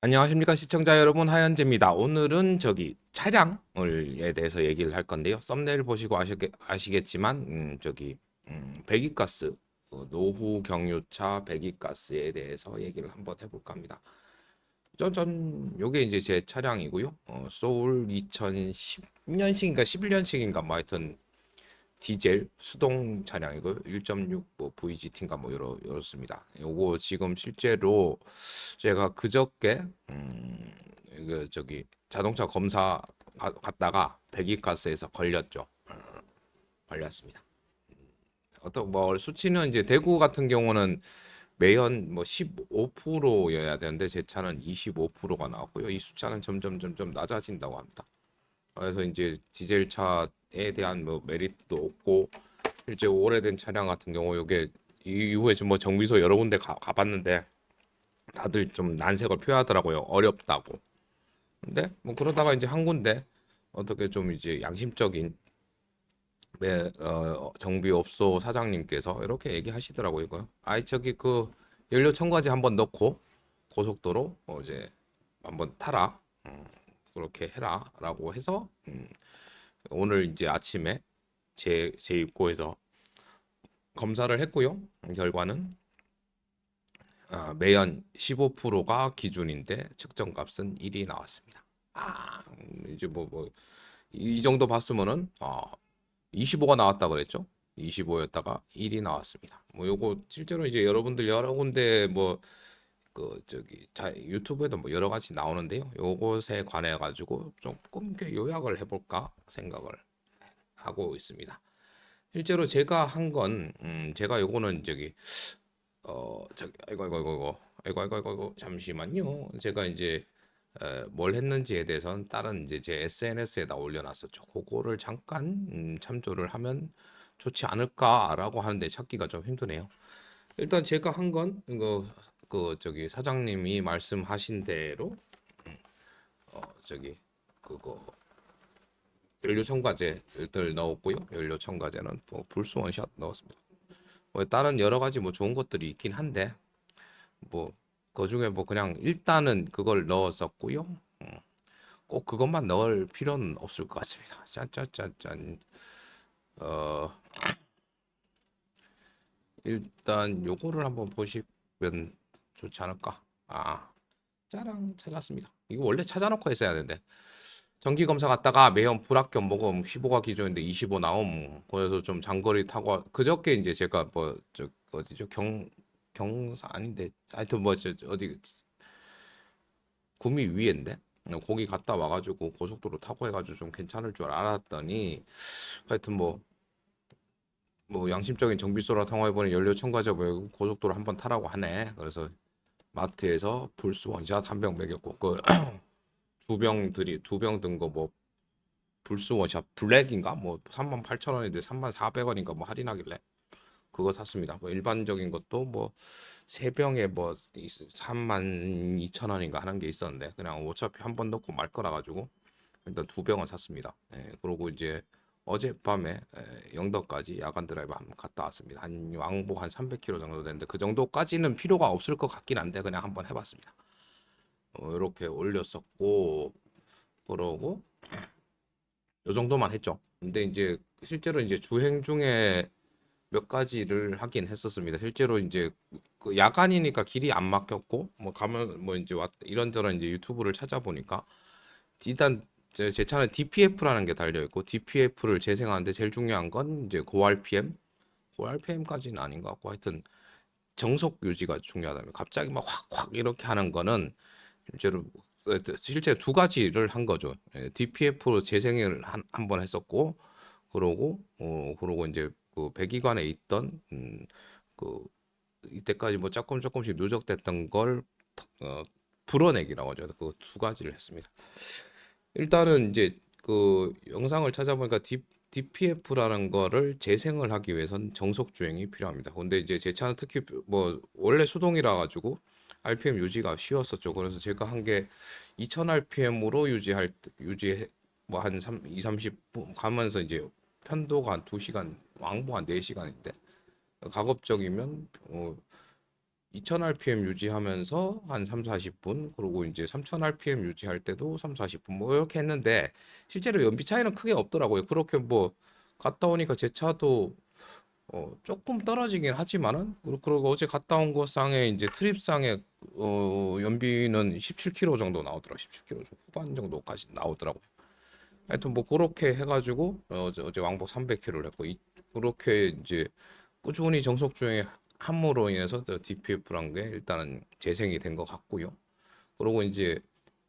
안녕하십니까 시청자 여러분, 하현재입니다. 오늘은 차량을에 대해서 얘기를 할 건데요. 썸네일 보시고 아시겠지만 배기가스, 노후 경유차 배기가스에 대해서 얘기를 한번 해볼까 합니다. 요게 이제 제 차량이고요. 소울 2010년식인가 11년식인가 뭐 하여튼 디젤 수동 차량이고요. 1.6 뭐 VGT인가 뭐 이렇습니다. 요거 지금 실제로 제가 그저께 자동차 검사 갔다가 배기가스에서 걸렸죠. 걸렸습니다. 어떤 뭐 수치는 이제 대구 같은 경우는 매연 뭐 15%여야 되는데 제 차는 25%가 나왔고요. 이 숫자는 점점 낮아진다고 합니다. 그래서 이제 디젤 차에 대한 뭐 메리트도 없고, 실제 오래된 차량 같은 경우 요게 이후에 좀 뭐 정비소 여러 군데 가봤는데 다들 좀 난색을 표하더라고요. 어렵다고. 근데 뭐 그러다가 이제 한 군데 어떻게 좀 이제 양심적인 정비업소 사장님께서 이렇게 얘기하시더라고요. 이거 아이 그 연료 첨가제 한번 넣고 고속도로 이제 한번 타라. 그렇게 해라라고 해서 오늘 이제 아침에 제 입구에서 검사를 했고요. 결과는 매연 15%가 기준인데 측정값은 1이 나왔습니다. 이제 이 정도 봤으면은 25가 나왔다 그랬죠. 25였다가 1이 나왔습니다. 뭐 요거 실제로 이제 여러분들 여러 군데 뭐 유튜브에도 뭐 여러 가지 나오는데요. 요것에 관해 가지고 조금 이렇게 요약을 해볼까 생각을 하고 있습니다. 실제로 제가 한 건 제가 요거는 아이고 잠시만요. 제가 이제 뭘 했는지에 대해서는 다른 이제 제 SNS에다 올려놨었죠. 그거를 잠깐 참조를 하면 좋지 않을까라고 하는데 찾기가 좀 힘드네요. 일단 제가 한 건 이거 사장님이 말씀하신 대로 저기 그거 연료 첨가제들 넣었고요. 연료 첨가제는 뭐 불스 원샷 넣었습니다. 뭐 다른 여러 가지 뭐 좋은 것들이 있긴 한데 뭐 그중에 뭐 그냥 일단은 그걸 넣었었고요. 꼭 그것만 넣을 필요는 없을 것 같습니다. 짠짠짠짠. 어 일단 요거를 한번 보시면 좋지 않을까. 짜랑 찾았습니다. 이거 원래 찾아놓고 했어야 되는데 정기 검사 갔다가 매연 불합격 모금 15가 기준인데 25 나옴. 그래서 좀 장거리 타고 그저께 이제 제가 뭐 어디죠, 경사 아닌데 하여튼 뭐 어디 구미 위인데 거기 갔다 와가지고 고속도로 타고 해가지고 좀 괜찮을 줄 알았더니 하여튼 뭐 양심적인 정비소라 통화해보니 연료 첨가제 뭐 고속도로 한번 타라고 하네. 그래서 마트에서 불스 원샷 한 병 먹였고 그 두 병 든 거 뭐 불스 원샷 블랙인가 뭐 38,000원인데 3,400원인가 뭐 할인하길래 그거 샀습니다. 뭐 일반적인 것도 뭐 세 병에 뭐 32,000원인가 하는 게 있었는데 그냥 어차피 한 번 넣고 말 거라 가지고 일단 두 병은 샀습니다. 그러고 이제 어젯밤에 영덕까지 야간 드라이브 한번 갔다 왔습니다. 한 왕복 한 300km 정도 되는데 그 정도까지는 필요가 없을 것 같긴 한데 그냥 한번 해봤습니다. 이렇게 올렸었고 그러고 요 정도만 했죠. 근데 이제 실제로 이제 주행 중에 몇 가지를 하긴 했었습니다. 실제로 이제 그 야간이니까 길이 안 막혔고 뭐 가면 뭐 이제 이런저런 이제 유튜브를 찾아보니까 일단 제 차는 DPF라는 게 달려 있고 DPF를 재생하는데 제일 중요한 건 이제 고RPM까지는 아닌 것 같고 하여튼 정속 유지가 중요하다면 갑자기 막 확확 이렇게 하는 거는 실제로 실제 두 가지를 한 거죠. DPF로 재생을 한 번 했었고 그러고 이제 그 배기관에 있던 그 이때까지 뭐 조금씩 누적됐던 걸 어, 불어내기라고 하죠. 그 두 가지를 했습니다. 일단은 이제 그 영상을 찾아보니까 DPF라는 거를 재생을 하기 위해선 정속 주행이 필요합니다. 근데 이제 제 차는 특히 뭐 원래 수동이라 가지고 RPM 유지가 쉬웠었죠. 그래서 제가 한 게 2000 RPM으로 유지 뭐한 2, 30분 가면서 이제 편도가 한 2시간, 왕복 한 4시간인데 가급적이면 2000 rpm 유지하면서 한 3, 40분, 그리고 이제 3000 rpm 유지할 때도 3, 40분 뭐 이렇게 했는데 실제로 연비 차이는 크게 없더라고요. 그렇게 뭐 갔다 오니까 제 차도 조금 떨어지긴 하지만은 그리고 어제 갔다 온 거상에 이제 트립상에 연비는 17km 정도 나오더라. 17km 후반 정도까지 나오더라고요. 하여튼 뭐 그렇게 해가지고 어제 왕복 300km를 했고 그렇게 이제 꾸준히 정속 주행 함으로 인해서 DPF란 게 일단은 재생이 된 것 같고요. 그러고 이제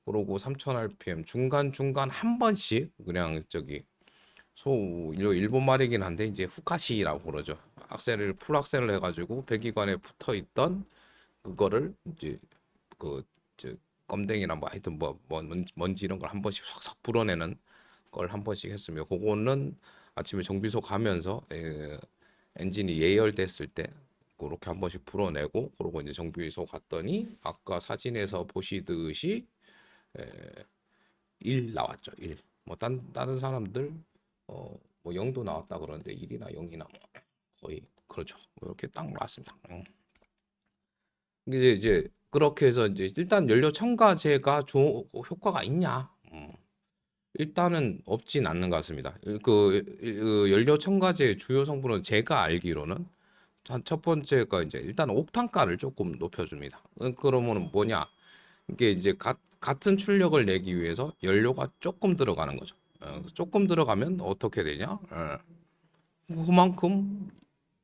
그러고 3000 rpm 중간 중간 한 번씩 그냥 저기 일본 말이긴 한데 이제 후카시라고 그러죠. 악셀을 풀 악셀을 해가지고 배기관에 붙어 있던 그거를 이제 그 저 껌댕이나 뭐 하여튼 뭐 먼지 이런 걸 한 번씩 싹싹 불어내는 걸 한 번씩 했으며 그거는 아침에 정비소 가면서 엔진이 예열됐을 때 그렇게 한 번씩 불어내고 그러고 이제 정비소 갔더니 아까 사진에서 보시듯이 에, 1 나왔죠. 1. 뭐 다른 사람들 뭐 0도 나왔다 그러는데 1이나 0이나 뭐 거의 그렇죠. 뭐 이렇게 딱 나왔습니다. 이제 그렇게 해서 이제 일단 연료 첨가제가 효과가 있냐? 일단은 없진 않는 것 같습니다. 그 연료 첨가제의 주요 성분은 제가 알기로는 첫 번째가 이제 일단 옥탄가를 조금 높여줍니다. 그러면 뭐냐? 이게 이제 같은 출력을 내기 위해서 연료가 조금 들어가는 거죠. 조금 들어가면 어떻게 되냐? 그만큼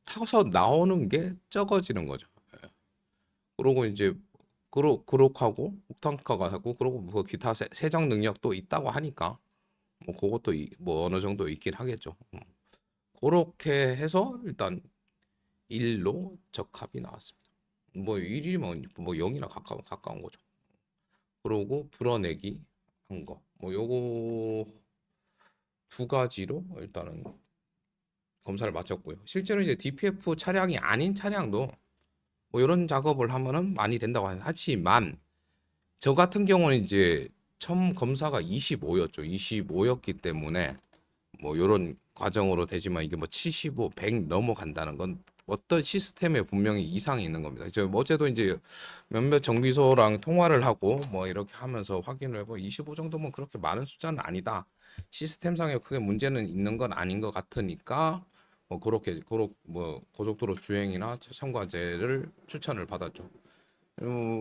타서 나오는 게 적어지는 거죠. 그러고 이제 그렇하고 옥탄가가 하고 그러고 뭐 기타 세정 능력도 있다고 하니까 뭐 그것도 뭐 어느 정도 있긴 하겠죠. 그렇게 해서 일단 1로 적합이 나왔습니다. 뭐 1이면 뭐 0이나 가까운 거죠. 그러고 불어내기 한 거. 뭐 요거 두 가지로 일단은 검사를 마쳤고요. 실제로 이제 DPF 차량이 아닌 차량도 뭐 이런 작업을 하면은 많이 된다고 하지만 저 같은 경우는 이제 처음 검사가 25였죠. 25였기 때문에 뭐 이런 과정으로 되지만 이게 뭐 75, 100 넘어간다는 건 어떤 시스템에 분명히 이상이 있는 겁니다. 저 어제도 이제 몇몇 정비소랑 통화를 하고 뭐 이렇게 하면서 확인을 해보 25 정도면 그렇게 많은 숫자는 아니다. 시스템상에 크게 문제는 있는 건 아닌 것 같으니까 뭐 그렇게 뭐 고속도로 주행이나 첨가제를 추천을 받았죠.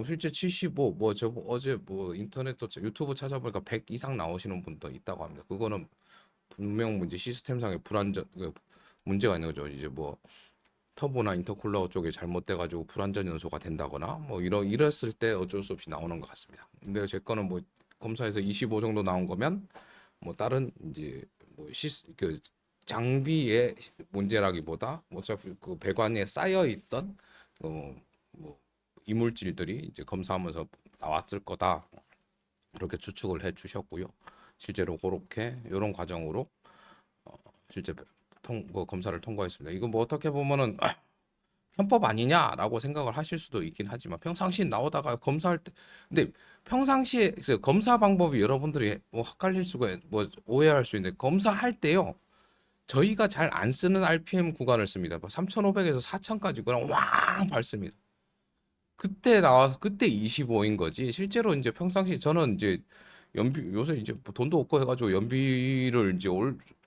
실제 75, 뭐 저 어제 뭐 인터넷 또 유튜브 찾아보니까 100 이상 나오시는 분도 있다고 합니다. 그거는 분명 문제 시스템상의 불안전 문제가 있는 거죠. 이제 뭐 터보나 인터쿨러 쪽에 잘못돼 가지고 불안전 요소가 된다거나 뭐 이랬을 때 어쩔 수 없이 나오는 것 같습니다. 근데 제 거는 뭐 검사에서 25 정도 나온 거면 뭐 다른 이제 그 장비의 문제라기보다 어차피 그 배관에 쌓여 있던 뭐 이물질들이 이제 검사하면서 나왔을 거다. 그렇게 추측을 해 주셨고요. 실제로 그렇게 이런 과정으로 실제 그 검사를 통과했습니다. 이거 뭐 어떻게 보면은 편법 아니냐라고 생각을 하실 수도 있긴 하지만 평상시에 나오다가 검사할 때 근데 평상시에 검사 방법이 여러분들이 뭐 헷갈릴 수가 뭐 오해할 수 있는데 검사할 때요. 저희가 잘 안 쓰는 RPM 구간을 씁니다. 3,500에서 4,000까지 그냥 왕 밟습니다. 그때 나와서 그때 25인 거지. 실제로 이제 평상시 저는 이제 연비 요새 이제 뭐 돈도 없고 해가지고 연비를 이제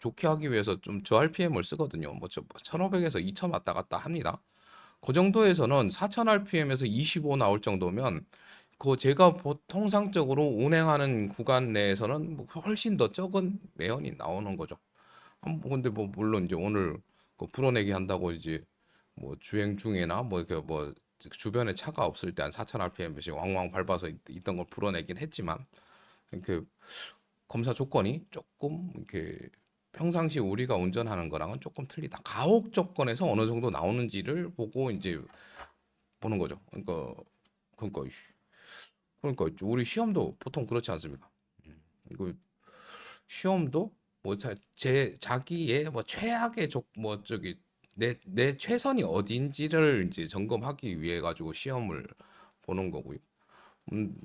좋게 하기 위해서 좀 저 RPM을 쓰거든요. 뭐 1,500에서 2,000 왔다 갔다 합니다. 그 정도에서는 4,000 rpm에서 25 나올 정도면 그 제가 통상적으로 운행하는 구간 내에서는 뭐 훨씬 더 적은 매연이 나오는 거죠. 근데 뭐 물론 이제 오늘 그 불어내기 한다고 이제 뭐 주행 중에나 뭐 이렇게 뭐 주변에 차가 없을 때 한 4,000 rpm씩 왕왕 밟아서 있던 걸 불어내긴 했지만 이렇게 검사 조건이 조금 이렇게 평상시 우리가 운전하는 거랑은 조금 틀리다. 가혹 조건에서 어느 정도 나오는지를 보고 이제 보는 거죠. 그러니까 우리 시험도 보통 그렇지 않습니까? 이거 시험도 뭐 제 자기의 뭐 최악의 뭐 저기 내 최선이 어딘지를 이제 점검하기 위해 가지고 시험을 보는 거고요.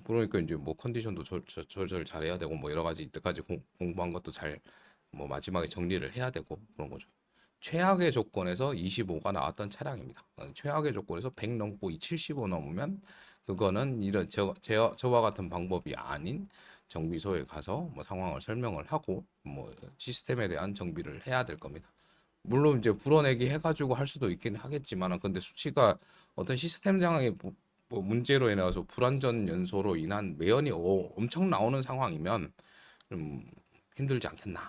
그러니까 이제 뭐 컨디션도 조절 잘해야 되고 뭐 여러 가지 이때까지 공부한 것도 잘 뭐 마지막에 정리를 해야 되고 그런 거죠. 최악의 조건에서 25가 나왔던 차량입니다. 최악의 조건에서 100 넘고 이 75 넘으면 그거는 이런 저와 같은 방법이 아닌 정비소에 가서 뭐 상황을 설명을 하고 뭐 시스템에 대한 정비를 해야 될 겁니다. 물론 이제 불어내기 해가지고 할 수도 있긴 하겠지만, 근데 수치가 어떤 시스템상의 뭐 문제로 인해서 불완전 연소로 인한 매연이 엄청 나오는 상황이면 좀 힘들지 않겠나.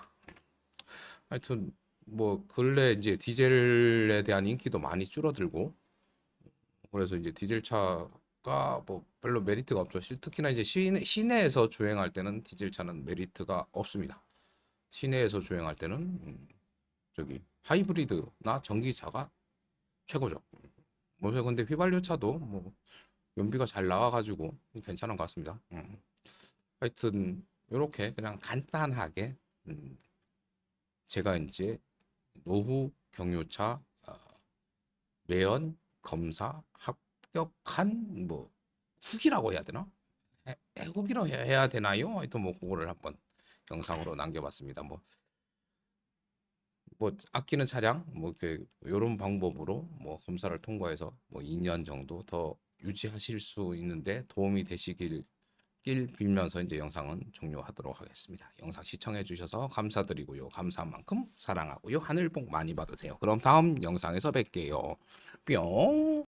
하여튼 뭐 근래 이제 디젤에 대한 인기도 많이 줄어들고, 그래서 이제 디젤 차가 뭐 별로 메리트가 없죠. 특히나 이제 시내에서 주행할 때는 디젤 차는 메리트가 없습니다. 시내에서 주행할 때는 저기 하이브리드나 전기차가 최고죠. 뭐 근데 휘발유 차도 뭐 연비가 잘 나와가지고 괜찮은 것 같습니다. 하여튼 이렇게 그냥 간단하게 제가 이제 노후 경유차 매연 검사 합격한 뭐 후기라고 해야 되나? 후기로 해야 되나요? 하여튼 뭐 그거를 한번 영상으로 남겨봤습니다. 뭐 아끼는 차량 뭐 이런 방법으로 뭐 검사를 통과해서 뭐 2년 정도 더 유지하실 수 있는데 도움이 되시길 빌면서 이제 영상은 종료하도록 하겠습니다. 영상 시청해 주셔서 감사드리고요. 감사한 만큼 사랑하고요. 하늘 복 많이 받으세요. 그럼 다음 영상에서 뵐게요. 뿅.